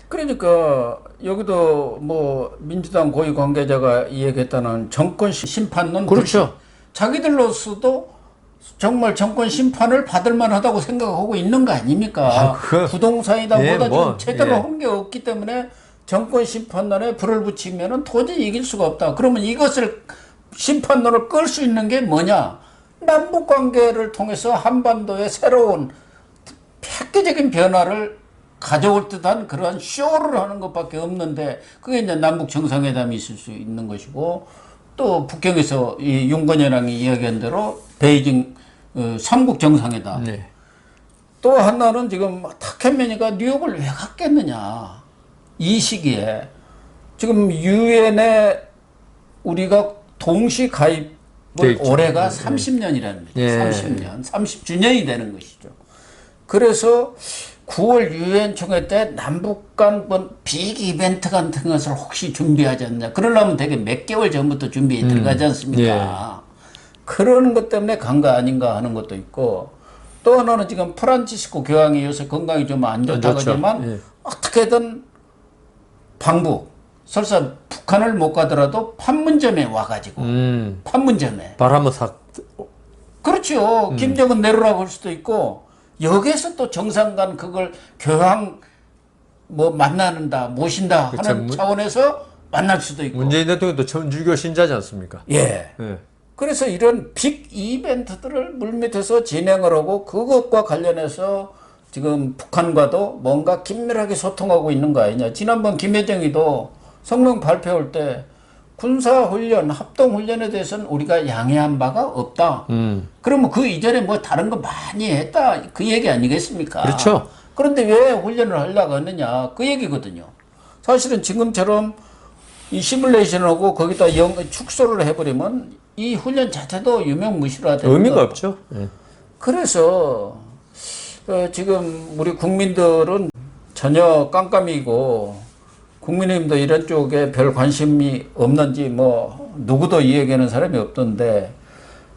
그러니까 여기도 뭐 민주당 고위 관계자가 이야기했다는 정권 심판론. 그렇죠. 자기들로서도 정말 정권 심판을 받을 만하다고 생각하고 있는 거 아닙니까? 부동산이다 예, 보다 뭐, 지금 제대로 예. 한 게 없기 때문에 정권 심판론에 불을 붙이면은 도저히 이길 수가 없다. 그러면 이것을 심판론을 끌 수 있는 게 뭐냐? 남북 관계를 통해서 한반도의 새로운 획기적인 변화를 가져올 듯한 그러한 쇼를 하는 것밖에 없는데, 그게 이제 남북 정상회담이 있을 수 있는 것이고, 또 북경에서 이 윤건현왕이 이야기한 대로 베이징 삼국 정상회담. 네. 또 하나는 지금 탁현민이가 뉴욕을 왜 갔겠느냐, 이 시기에. 지금 유엔에 우리가 동시 가입을 올해가 30년이라는 거죠. 예. 30년, 30주년이 되는 것이죠. 그래서 9월 유엔 총회 때 남북 간 빅 이벤트 같은 것을 혹시 준비하지 않냐. 그러려면 되게 몇 개월 전부터 준비에 들어가지 않습니까? 예. 그런 것 때문에 간 거 아닌가 하는 것도 있고, 또 하나는 지금 프란치스코 교황이 요새 건강이 좀 안 좋다고 하지만 예. 어떻게든 방북, 설사 북한을 못 가더라도 판문점에 와가지고 판문점에 발 한번 싹. 그렇죠. 김정은 내로라고 할 수도 있고, 여기에서 또 정상 간 그걸 교황 뭐 만나는다, 모신다 그쵸. 하는 차원에서 만날 수도 있고. 문재인 대통령도 천주교 신자지 않습니까? 예. 예. 그래서 이런 빅 이벤트들을 물밑에서 진행을 하고, 그것과 관련해서 지금 북한과도 뭔가 긴밀하게 소통하고 있는 거 아니냐. 지난번 김여정이도 성명 발표할 때 군사훈련, 합동훈련에 대해서는 우리가 양해한 바가 없다. 그러면 그 이전에 뭐 다른 거 많이 했다, 그 얘기 아니겠습니까? 그렇죠. 그런데 왜 훈련을 하려고 하느냐, 그 얘기거든요. 사실은 지금처럼 이 시뮬레이션하고 거기다 축소를 해버리면 이 훈련 자체도 유명무실화 되는 의미가 거. 없죠. 예. 그래서 지금 우리 국민들은 전혀 깜깜이고, 국민의힘도 이런 쪽에 별 관심이 없는지 뭐 누구도 이 얘기하는 사람이 없던데,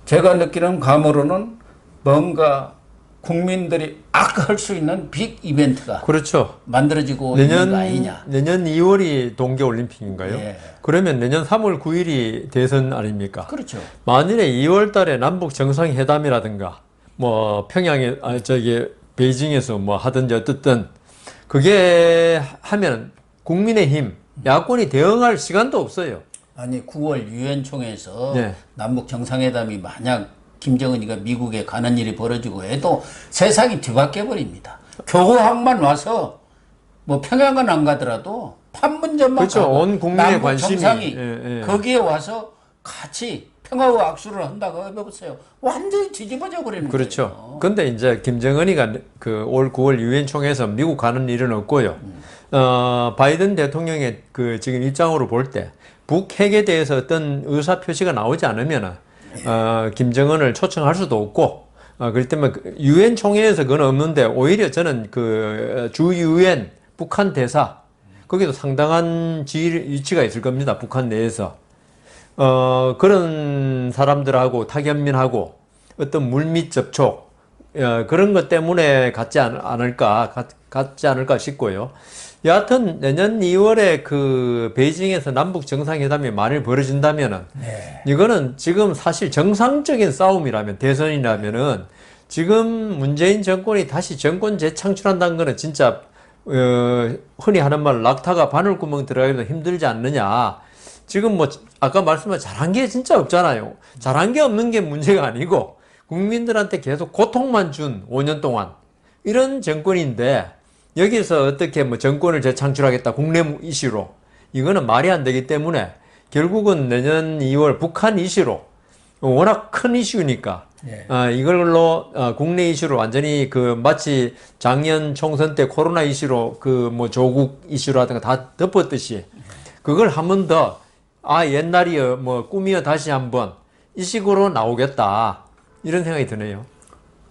제가 느끼는 감으로는 뭔가 국민들이 할 수 있는 빅 이벤트가 그렇죠. 만들어지고 있는 거 아니냐. 내년 2월이 동계올림픽인가요? 예. 그러면 내년 3월 9일이 대선 아닙니까? 그렇죠. 만일에 2월 달에 남북 정상회담이라든가, 뭐, 평양에, 베이징에서 뭐 하든지 어떻든, 그게 하면 국민의힘, 야권이 대응할 시간도 없어요. 아니 9월 유엔 총회에서 네. 남북 정상회담이 만약 김정은이가 미국에 가는 일이 벌어지고 해도 세상이 뒤바뀌어 버립니다. 교황만 와서 뭐 평양은 안 가더라도 판문점만 그렇죠. 가고 온 국민의 남북 관심이, 정상이 예. 거기에 와서 같이 평화와 악수를 한다고 해보세요. 완전히 뒤집어져 버리는 그렇죠. 거예요. 근데 이제 김정은이가 그 올 9월 유엔 총회에서 미국 가는 일은 없고요. 바이든 대통령의 그 지금 입장으로 볼 때 북핵에 대해서 어떤 의사 표시가 나오지 않으면 김정은을 초청할 수도 없고, 그렇기 때문에 유엔 총회에서 그건 없는데, 오히려 저는 그 주 유엔 북한 대사, 거기도 상당한 위치가 있을 겁니다. 북한 내에서. 그런 사람들하고 타결민하고 어떤 물밑 접촉, 그런 것 때문에 갖지 않을까 싶고요. 여하튼 내년 2월에 그 베이징에서 남북 정상회담이 만일 벌어진다면은, 이거는 지금 사실 정상적인 싸움이라면, 대선이라면은 지금 문재인 정권이 다시 정권 재창출한다는 거는 진짜 흔히 하는 말 낙타가 바늘구멍 들어가기도 힘들지 않느냐. 지금 뭐 아까 말씀한 잘한 게 진짜 없잖아요. 잘한 게 없는 게 문제가 아니고 국민들한테 계속 고통만 준 5년 동안 이런 정권인데, 여기서 어떻게 뭐 정권을 재창출하겠다 국내 이슈로, 이거는 말이 안 되기 때문에 결국은 내년 2월 북한 이슈로, 워낙 큰 이슈니까 이걸로 국내 이슈로 완전히 그 마치 작년 총선 때 코로나 이슈로 그 뭐 조국 이슈라든가 다 덮었듯이 그걸 한 번 더 옛날이여 뭐 꿈이여 다시 한번 이 식으로 나오겠다, 이런 생각이 드네요.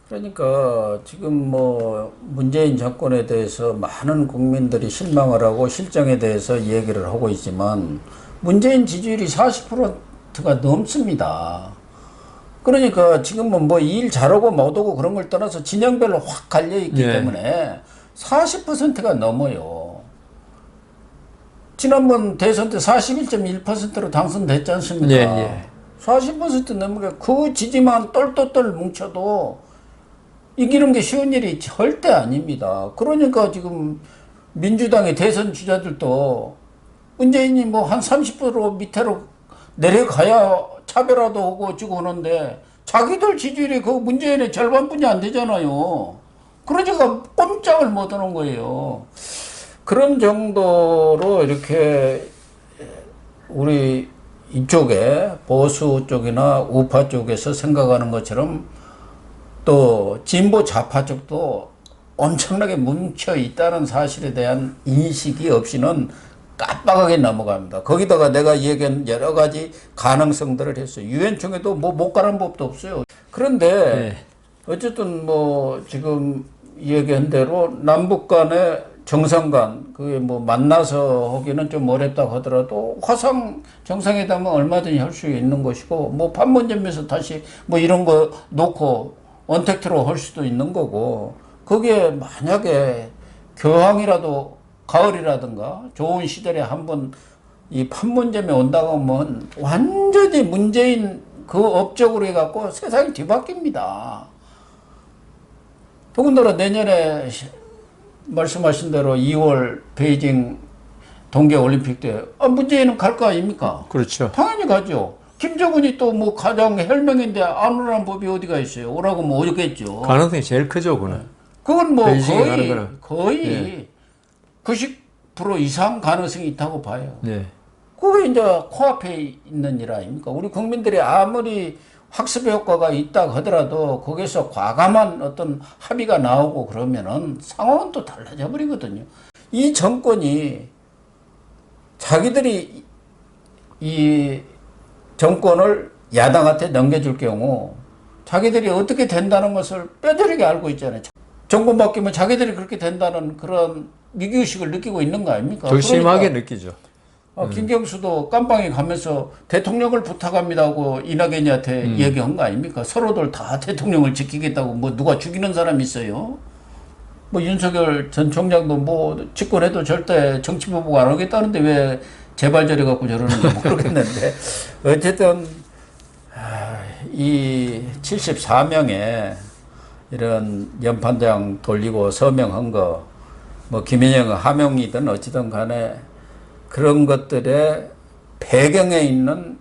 그러니까 지금 뭐 문재인 정권에 대해서 많은 국민들이 실망을 하고 실정에 대해서 얘기를 하고 있지만, 문재인 지지율이 40%가 넘습니다. 그러니까 지금은 뭐 일 잘하고 못하고 그런 걸 떠나서 진영별로 확 갈려있기 때문에 40%가 넘어요. 지난번 대선 때 41.1%로 당선됐지 않습니까? 예, 예. 40% 넘게 그 지지만 똘똘똘 뭉쳐도 이기는 게 쉬운 일이 절대 아닙니다. 그러니까 지금 민주당의 대선 주자들도 문재인이 뭐 한 30% 밑으로 내려가야 차별화도 하고 어쩌고 하는데 자기들 지지율이 그 문재인의 절반뿐이 안 되잖아요. 그러니까 꼼짝을 못 하는 거예요. 그런 정도로 이렇게 우리 이쪽에 보수 쪽이나 우파 쪽에서 생각하는 것처럼 또 진보 좌파 쪽도 엄청나게 뭉쳐 있다는 사실에 대한 인식이 없이는 깜빡하게 넘어갑니다. 거기다가 내가 얘기한 여러 가지 가능성들을 했어요. 유엔총회도 뭐 못 가는 법도 없어요. 그런데 어쨌든 뭐 지금 얘기한 대로 남북 간의 정상 간 그게 뭐 만나서 하기는 좀 어렵다고 하더라도 화상 정상회담은 얼마든지 할 수 있는 것이고 뭐 판문점에서 다시 뭐 이런 거 놓고 언택트로 할 수도 있는 거고 거기에 만약에 교황이라도 가을이라든가 좋은 시절에 한번 이 판문점에 온다고 하면 완전히 문재인 그 업적으로 해갖고 세상이 뒤바뀝니다. 더군다나 내년에 말씀하신 대로 2월 베이징 동계올림픽 때 문재인은 갈 거 아닙니까? 그렇죠. 당연히 가죠. 김정은이 또 뭐 가장 혈명인데 안 오라는 법이 어디가 있어요. 오라고 뭐 오겠죠. 가능성이 제일 크죠, 그거는. 그건 뭐 베이징에 가는 거는. 거의 90% 이상 가능성이 있다고 봐요. 네. 그게 이제 코앞에 있는 일 아닙니까? 우리 국민들이 아무리 학습의 효과가 있다고 하더라도 거기서 과감한 어떤 합의가 나오고 그러면은 상황은 또 달라져 버리거든요. 이 정권이 자기들이 이 정권을 야당한테 넘겨줄 경우 자기들이 어떻게 된다는 것을 뼈저리게 알고 있잖아요. 정권 바뀌면 자기들이 그렇게 된다는 그런 위기의식을 느끼고 있는 거 아닙니까? 더 심하게 그러니까 느끼죠. 김경수도 깜빵에 가면서 대통령을 부탁합니다 하고 이낙연이한테 얘기한 거 아닙니까? 서로들 다 대통령을 지키겠다고 뭐 누가 죽이는 사람이 있어요? 뭐 윤석열 전 총장도 뭐 집권해도 절대 정치 보복 안 하겠다는데 왜 재발절해 갖고 저러는지 모르겠는데 어쨌든 이 74명의 이런 연판장 돌리고 서명한 거 뭐 김현영 하명이든 어찌든 간에 그런 것들의 배경에 있는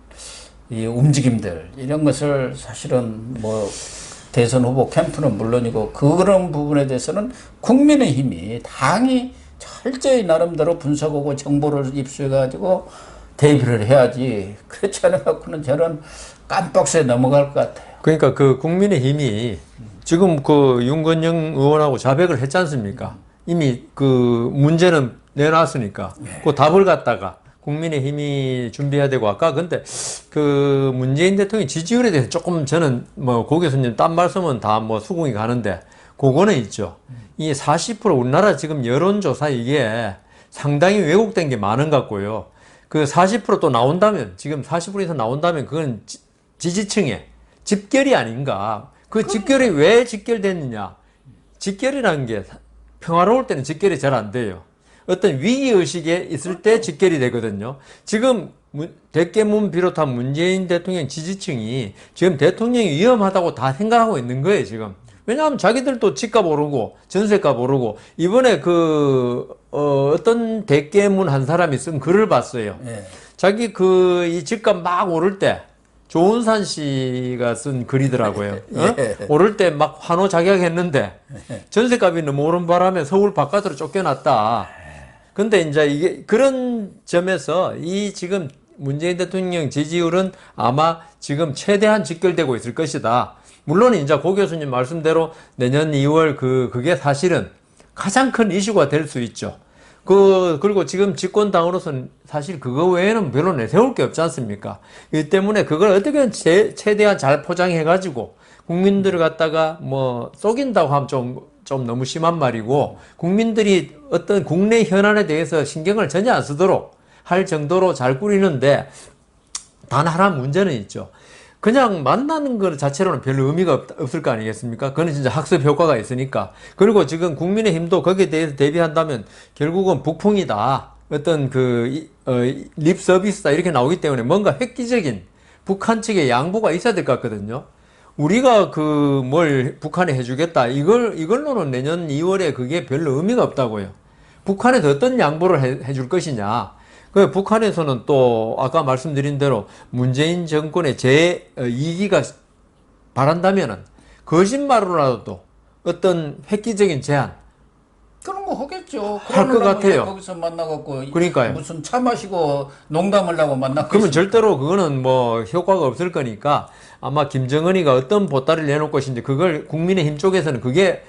이 움직임들 이런 것을 사실은 뭐 대선 후보 캠프는 물론이고 그런 부분에 대해서는 국민의힘이 당이 철저히 나름대로 분석하고 정보를 입수해가지고 대비를 해야지 그렇지 않아 갖고는 저런 깜박스에 넘어갈 것 같아요. 그러니까 그 국민의힘이 지금 그 윤건영 의원하고 자백을 했지 않습니까? 이미 그 문제는 내놨으니까 그 답을 갖다가 국민의힘이 준비해야 되고 아까 근데 그 문재인 대통령 지지율에 대해서 조금 저는 뭐 고 교수님 딴 말씀은 다 뭐 수긍이 가는데 그거는 있죠. 이 40% 우리나라 지금 여론조사 이게 상당히 왜곡된 게 많은 것 같고요. 그 40%또 나온다면 지금 40% 이상 나온다면 그건 지지층의 집결이 아닌가. 그 집결이 왜 집결됐느냐. 집결이라는 게 평화로울 때는 집결이 잘 안 돼요. 어떤 위기의식에 있을 때 집결이 되거든요. 지금 대깨문 비롯한 문재인 대통령 지지층이 지금 대통령이 위험하다고 다 생각하고 있는 거예요, 지금. 왜냐하면 자기들도 집값 오르고 전세값 오르고 이번에 어떤 대깨문 한 사람이 쓴 글을 봤어요. 네. 자기 이 집값 막 오를 때 조은산 씨가 쓴 글이더라고요. 오를 때 막 환호작약했는데 전세값이 너무 오른 바람에 서울 바깥으로 쫓겨났다. 근데 이제 이게 그런 점에서 이 지금 문재인 대통령 지지율은 아마 지금 최대한 직결되고 있을 것이다. 물론 이제 고 교수님 말씀대로 내년 2월 그게 사실은 가장 큰 이슈가 될 수 있죠. 그리고 지금 집권당으로서는 사실 그거 외에는 별로 내세울 게 없지 않습니까? 이 때문에 그걸 어떻게든 최대한 잘 포장해가지고 국민들을 갖다가 뭐 속인다고 하면 좀 너무 심한 말이고 국민들이 어떤 국내 현안에 대해서 신경을 전혀 안 쓰도록 할 정도로 잘 꾸리는데 단 하나 문제는 있죠. 그냥 만나는 것 자체로는 별로 의미가 없을 거 아니겠습니까? 그건 진짜 학습 효과가 있으니까. 그리고 지금 국민의힘도 거기에 대해서 대비한다면 결국은 북풍이다. 어떤 립 서비스다 이렇게 나오기 때문에 뭔가 획기적인 북한 측의 양보가 있어야 될 것 같거든요. 우리가 뭘 북한에 해주겠다. 이걸로는 내년 2월에 그게 별로 의미가 없다고요. 북한에서 어떤 양보를 해줄 것이냐. 북한에서는 또 아까 말씀드린 대로 문재인 정권의 제2기가 바란다면은 거짓말로라도 어떤 획기적인 제안 그런 거 하겠죠. 할 것 같아요. 거기서 만나갖고 그러니까요. 무슨 차 마시고 농담을 하고 만나. 그러면 절대로 그거는 뭐 효과가 없을 거니까 아마 김정은이가 어떤 보따리를 내놓을 것인지 그걸 국민의힘 쪽에서는 그게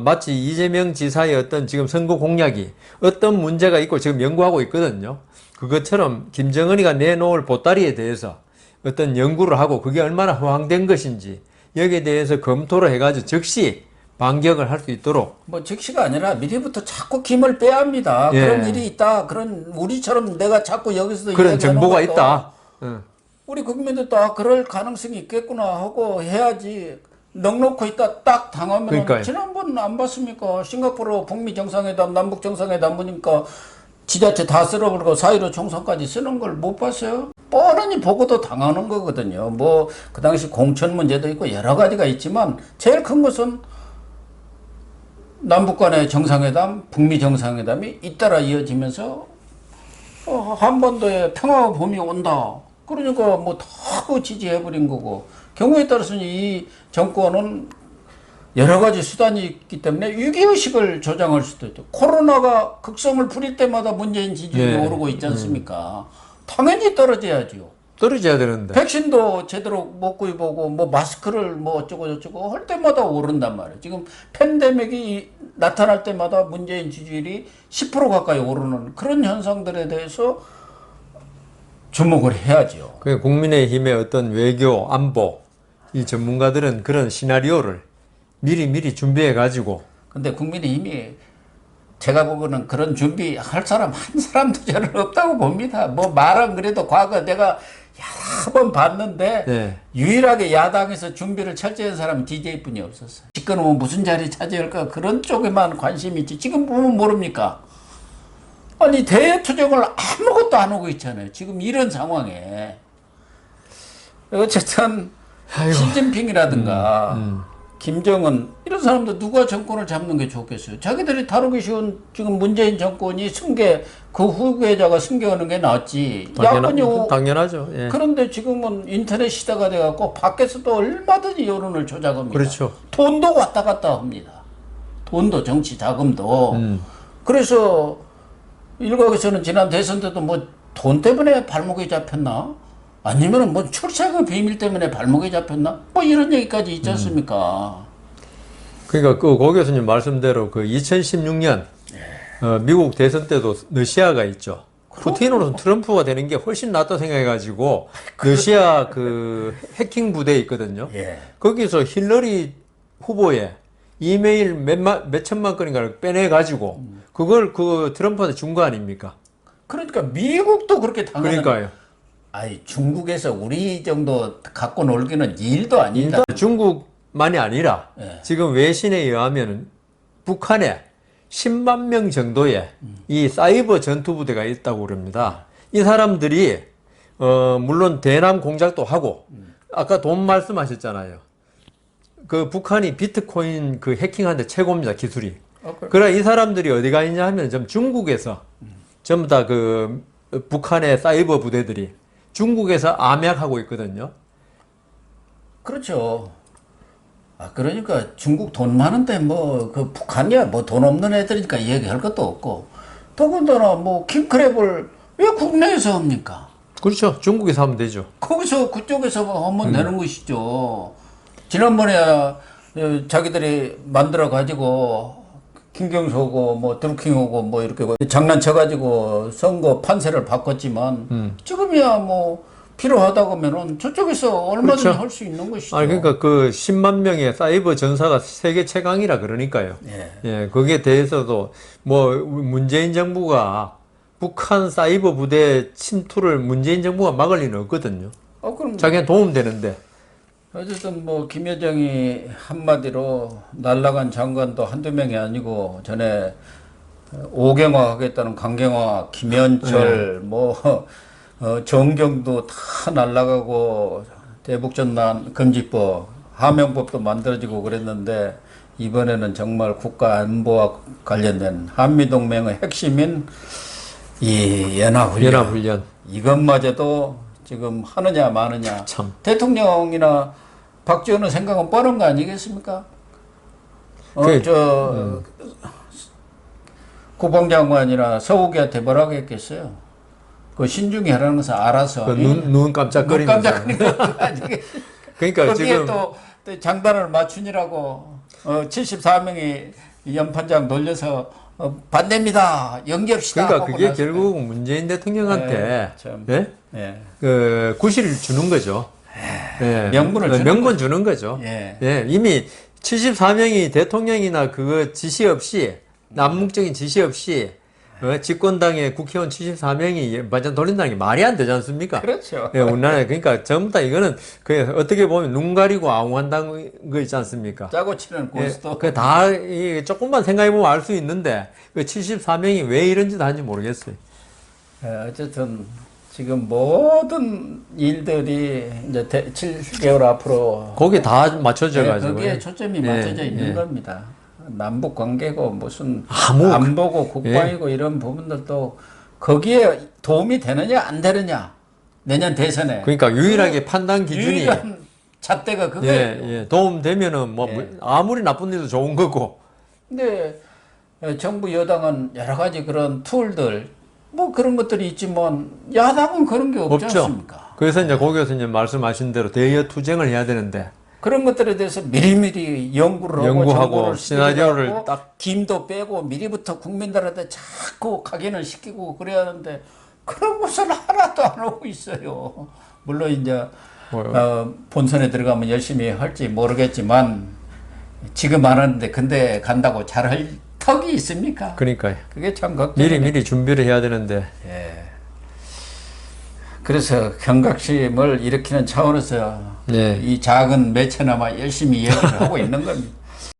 마치 이재명 지사의 어떤 지금 선거 공약이 어떤 문제가 있고 지금 연구하고 있거든요. 그것처럼 김정은이가 내놓을 보따리에 대해서 어떤 연구를 하고 그게 얼마나 허황된 것인지 여기에 대해서 검토를 해가지고 즉시 반격을 할 수 있도록. 뭐 즉시가 아니라 미리부터 자꾸 김을 빼야 합니다. 예. 그런 일이 있다. 그런 우리처럼 내가 자꾸 여기서도 그런 이야기하는 정보가 것도 있다. 응. 우리 국민들도 그럴 가능성이 있겠구나 하고 해야지. 넉넉히 있다 딱 당하면 그러니까요. 지난번 안 봤습니까? 싱가포르 북미 정상회담, 남북 정상회담 보니까 지자체 다 쓸어버리고 4.15 총선까지 쓰는 걸 못 봤어요? 뻔히 보고도 당하는 거거든요. 뭐 그 당시 공천 문제도 있고 여러 가지가 있지만 제일 큰 것은 남북 간의 정상회담, 북미 정상회담이 잇따라 이어지면서 한반도에 평화와 봄이 온다. 그러니까 뭐 다 지지해버린 거고 경우에 따라서는 이 정권은 여러 가지 수단이 있기 때문에 위기의식을 조장할 수도 있죠. 코로나가 극성을 부릴 때마다 문재인 지지율이 네. 오르고 있지 않습니까? 당연히 떨어져야지요. 떨어져야 되는데. 백신도 제대로 못 구입하고 뭐 마스크를 뭐 어쩌고 할 때마다 오른단 말이에요. 지금 팬데믹이 나타날 때마다 문재인 지지율이 10% 가까이 오르는 그런 현상들에 대해서 주목을 해야죠. 국민의힘의 어떤 외교, 안보 이 전문가들은 그런 시나리오를 미리 준비해가지고. 근데 국민의힘이 제가 보고는 그런 준비할 사람 한 사람도 저는 없다고 봅니다. 뭐 말은 그래도 과거 내가 여러 번 봤는데 네. 유일하게 야당에서 준비를 철저히 한 사람은 DJ뿐이 없었어요. 집권하면 무슨 자리 차지할까 그런 쪽에만 관심이 있지. 지금 보면 모릅니까? 아니 대투쟁을 아무것도 안 하고 있잖아요. 지금 이런 상황에. 어쨌든 시진핑이라든가 김정은 이런 사람들 누가 정권을 잡는 게 좋겠어요. 자기들이 다루기 쉬운 지금 문재인 정권이 승계 그 후계자가 승계하는 게 낫지. 야권이 당연하죠. 예. 그런데 지금은 인터넷 시대가 돼갖고 밖에서도 얼마든지 여론을 조작합니다. 그렇죠. 돈도 왔다 갔다 합니다. 돈도 정치 자금도. 그래서 일각에서는 지난 대선 때도 뭐 돈 때문에 발목이 잡혔나? 아니면은 뭐 출세금 비밀 때문에 발목이 잡혔나? 뭐 이런 얘기까지 있지 않습니까? 그러니까 고 교수님 말씀대로 2016년 미국 대선 때도 러시아가 있죠. 푸틴으로는 트럼프가 되는 게 훨씬 낫다 생각해가지고 러시아 해킹 부대 있거든요. 예. 거기서 힐러리 후보의 이메일 몇 천만 건인가를 빼내가지고 그걸 트럼프한테 준 거 아닙니까? 그러니까 미국도 그렇게 당하는. 그러니까요. 아니 중국에서 우리 정도 갖고 놀기는 일도 아니다. 중국만이 아니라 예. 지금 외신에 의하면 북한에 10만 명 정도의 이 사이버 전투 부대가 있다고 그럽니다. 이 사람들이 물론 대남 공작도 하고 아까 돈 말씀하셨잖아요. 북한이 비트코인 해킹하는데 최고입니다, 기술이. 그래 이 사람들이 어디가 있냐 하면 좀 중국에서 전부 다 북한의 사이버 부대들이 중국에서 암약하고 있거든요. 그렇죠. 그러니까 중국 돈 많은데 북한이야 뭐 돈 없는 애들이니까 얘기할 것도 없고 더군다나 뭐 킹크랩을 왜 국내에서 합니까? 그렇죠. 중국에서 하면 되죠. 거기서 그쪽에서 하면 되는 것이죠. 지난번에 자기들이 만들어 가지고 김경수하고 뭐 드루킹하고 뭐 이렇게 장난쳐 가지고 선거 판세를 바꿨지만 지금이야 뭐 필요하다고 하면은 저쪽에서 얼마든지 그렇죠. 할 수 있는 것이죠. 그러니까 10만 명의 사이버 전사가 세계 최강이라 그러니까요. 예. 예, 거기에 대해서도 뭐 문재인 정부가 북한 사이버 부대 침투를 문재인 정부가 막을 리는 없거든요. 그럼 자기한테 도움되는데. 어쨌든 뭐 김여정이 한마디로 날라간 장관도 한두 명이 아니고 전에 오경화 하겠다는 강경화, 김현철, 정경도 다 날라가고 대북전단 금지법, 하명법도 만들어지고 그랬는데 이번에는 정말 국가 안보와 관련된 한미동맹의 핵심인 이 연합훈련. 연합훈련. 이것마저도 지금 하느냐 마느냐. 참. 대통령이나 박지원의 생각은 뻔한 거 아니겠습니까? 국방장관이나 서욱이한테 뭐라고 했겠어요? 그 신중히 하라는 것은 알아서. 눈 깜짝거리는. 눈 깜짝거리는 거 아니겠습니까? 그러니까 거기에 지금 또 장단을 맞추니라고 74명이 연판장 돌려서 반대입니다. 연기합시다. 그러니까 하고 그게 나서. 결국 문재인 대통령한테 참. 예? 예. 그 구실을 주는 거죠. 예. 명분을 주는 명분 주는 거죠. 예. 예. 이미 74명이 대통령이나 그거 지시 없이 남북적인 지시 없이 집권당의 국회의원 74명이 반전 돌린다는 게 말이 안 되지 않습니까? 그렇죠. 예, 우리나라에 그러니까 전부 다 이거는 그 어떻게 보면 눈 가리고 아웅한다는 거 있지 않습니까? 짜고 치는 고스도. 그 다 조금만 생각해 보면 알 수 있는데 그 74명이 왜 이런 짓 하는지 모르겠어요. 어쨌든 지금 모든 일들이 이제 7개월 앞으로 거기에 다 맞춰져 가지고 거기에 초점이 맞춰져 있는 겁니다. 남북 관계고 무슨 아무 안보고 국방이고 이런 부분들도 거기에 도움이 되느냐 안 되느냐 내년 대선에 그러니까 유일하게 판단 기준이 유일한 잣대가 그거예요. 도움 되면은 뭐 예. 아무리 나쁜 일도 좋은 거고. 근데 정부 여당은 여러 가지 그런 툴들 뭐 그런 것들이 있지만 야당은 그런 게 없지 없죠. 않습니까? 그래서 이제 거기서 이제 말씀하신 대로 대여 투쟁을 해야 되는데 그런 것들에 대해서 미리미리 연구를 하고 정보를 시나리오를 하고 딱 김도 빼고 미리부터 국민들한테 자꾸 각인을 시키고 그래야 하는데 그런 것을 하나도 안 하고 있어요. 물론 이제 본선에 들어가면 열심히 할지 모르겠지만 지금 안 하는데 근데 간다고 잘할 턱이 있습니까? 그러니까요. 그게 참 걱정이에요. 미리 준비를 해야 되는데. 예. 그래서 경각심을 일으키는 차원에서 네. 이 작은 매체나마 열심히 얘기를 하고 있는 겁니다.